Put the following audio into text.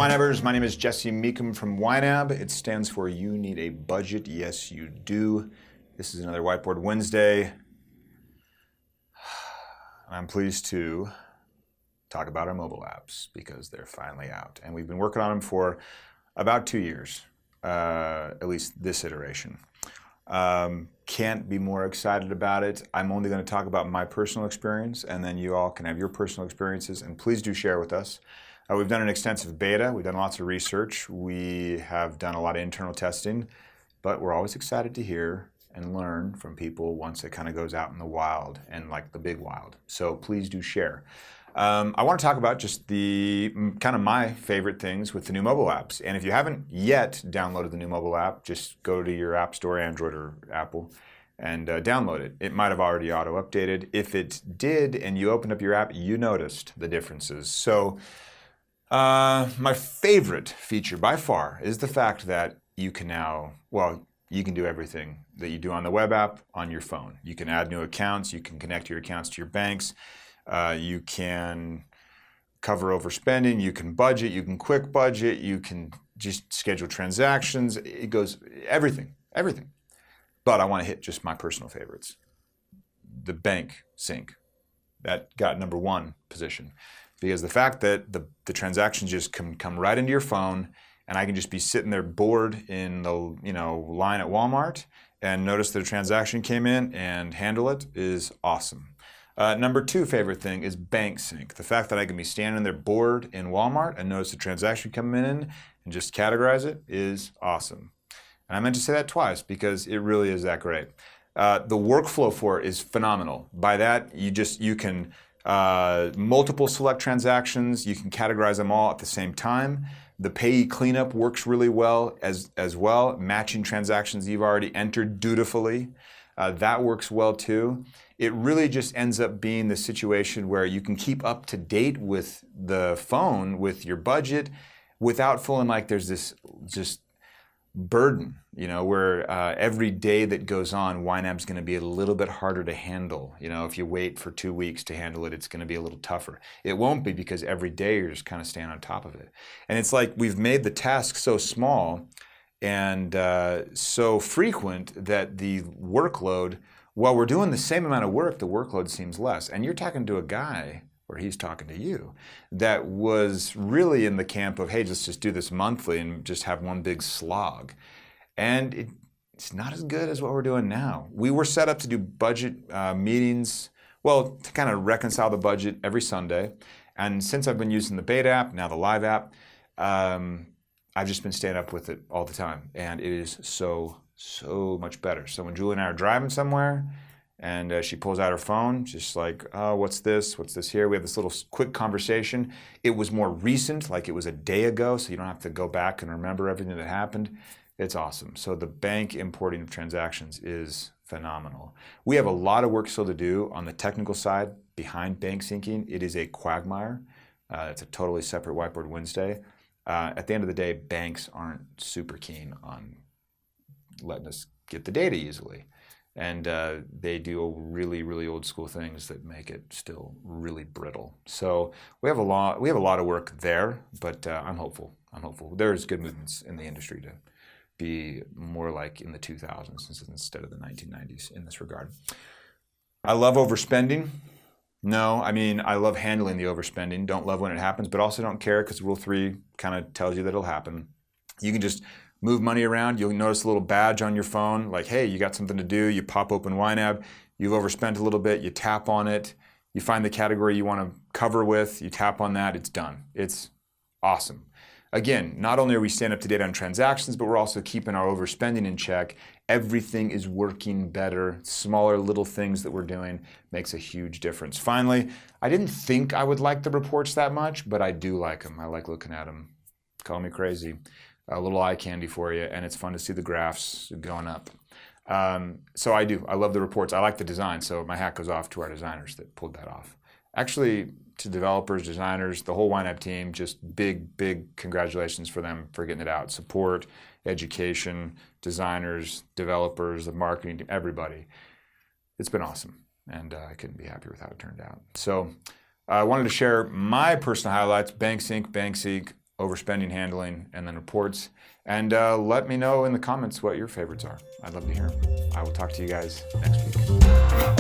Ynabbers, my name is Jesse Meekum from Ynab. It stands for You Need a Budget. Yes, you do. This is another Whiteboard Wednesday. I'm pleased to talk about our mobile apps because they're finally out. And we've been working on them for about 2 years, at least this iteration. Can't be more excited about it. I'm only going to talk about my personal experience, and then you all can have your personal experiences, and please do share with us. We've done an extensive beta. We've done lots of research. We have done a lot of internal testing, but we're always excited to hear and learn from people once it kind of goes out in the wild and like the big wild. So please do share. I want to talk about just the kind of my favorite things with the new mobile apps. And if you haven't yet downloaded the new mobile app, just go to your app store, Android or Apple, and download it. It might have already auto-updated. If it did and you opened up your app, you noticed the differences. So my favorite feature by far is the fact that you can now, well, you can do everything that you do on the web app on your phone. You can add new accounts. You can connect your accounts to your banks. You can cover overspending. You can budget. You can quick budget. You can just schedule transactions. It goes everything. But I want to hit just my personal favorites. The bank sync. That got #1 position. Because the fact that the transactions just come right into your phone, and I can just be sitting there bored in the line at Walmart and notice that a transaction came in and handle it is awesome. #2 favorite thing is bank sync. The fact that I can be standing there bored in Walmart and notice a transaction coming in and just categorize it is awesome. And I meant to say that twice because it really is that great. The workflow for it is phenomenal. By that, you can multiple select transactions. You can categorize them all at the same time. The payee cleanup works really well as well, matching transactions you've already entered dutifully. That works well too. It really just ends up being the situation where you can keep up to date with the phone, with your budget, without feeling like there's this just burden, where every day that goes on, Ynab's going to be a little bit harder to handle. If you wait for 2 weeks to handle it, it's going to be a little tougher. It won't be because every day you're just kind of staying on top of it. And it's like we've made the task so small and so frequent that the workload, while we're doing the same amount of work, the workload seems less. And you're talking to a guy, or he's talking to you, that was really in the camp of, hey, let's just do this monthly and just have one big slog. And it's not as good as what we're doing now. We were set up to do budget meetings, well, to kind of reconcile the budget every Sunday. And since I've been using the beta app, now the live app, I've just been staying up with it all the time. And it is so much better. So when Julie and I are driving somewhere, and she pulls out her phone, just like, oh, what's this? What's this here? We have this little quick conversation. It was more recent, like it was a day ago, so you don't have to go back and remember everything that happened. It's awesome. So the bank importing of transactions is phenomenal. We have a lot of work still to do on the technical side behind bank syncing. It is a quagmire. It's a totally separate Whiteboard Wednesday. At the end of the day, banks aren't super keen on letting us get the data easily. And they do really old school things that make it still really brittle. So we have a lot of work there, but I'm hopeful. There's good movements in the industry to be more like in the 2000s instead of the 1990s in this regard. I love overspending. No, I mean, I love handling the overspending. Don't love when it happens, but also don't care because Rule 3 kind of tells you that it'll happen. You can just move money around. You'll notice a little badge on your phone, like, hey, you got something to do. You pop open Ynab. You've overspent a little bit. You tap on it. You find the category you want to cover with. You tap on that. It's done. It's awesome. Again, not only are we staying up to date on transactions, but we're also keeping our overspending in check. Everything is working better. Smaller little things that we're doing makes a huge difference. Finally, I didn't think I would like the reports that much, but I do like them. I like looking at them. Call me crazy. A little eye candy for you, and it's fun to see the graphs going up. So I do. I love the reports. I like the design, so my hat goes off to our designers that pulled that off. Actually, to developers, designers, the whole Ynab team, just big congratulations for them for getting it out. Support, education, designers, developers, the marketing team, everybody. It's been awesome, and I couldn't be happier with how it turned out. So I wanted to share my personal highlights, bank sync, overspending handling, and then reports. And let me know in the comments what your favorites are. I'd love to hear them. I will talk to you guys next week.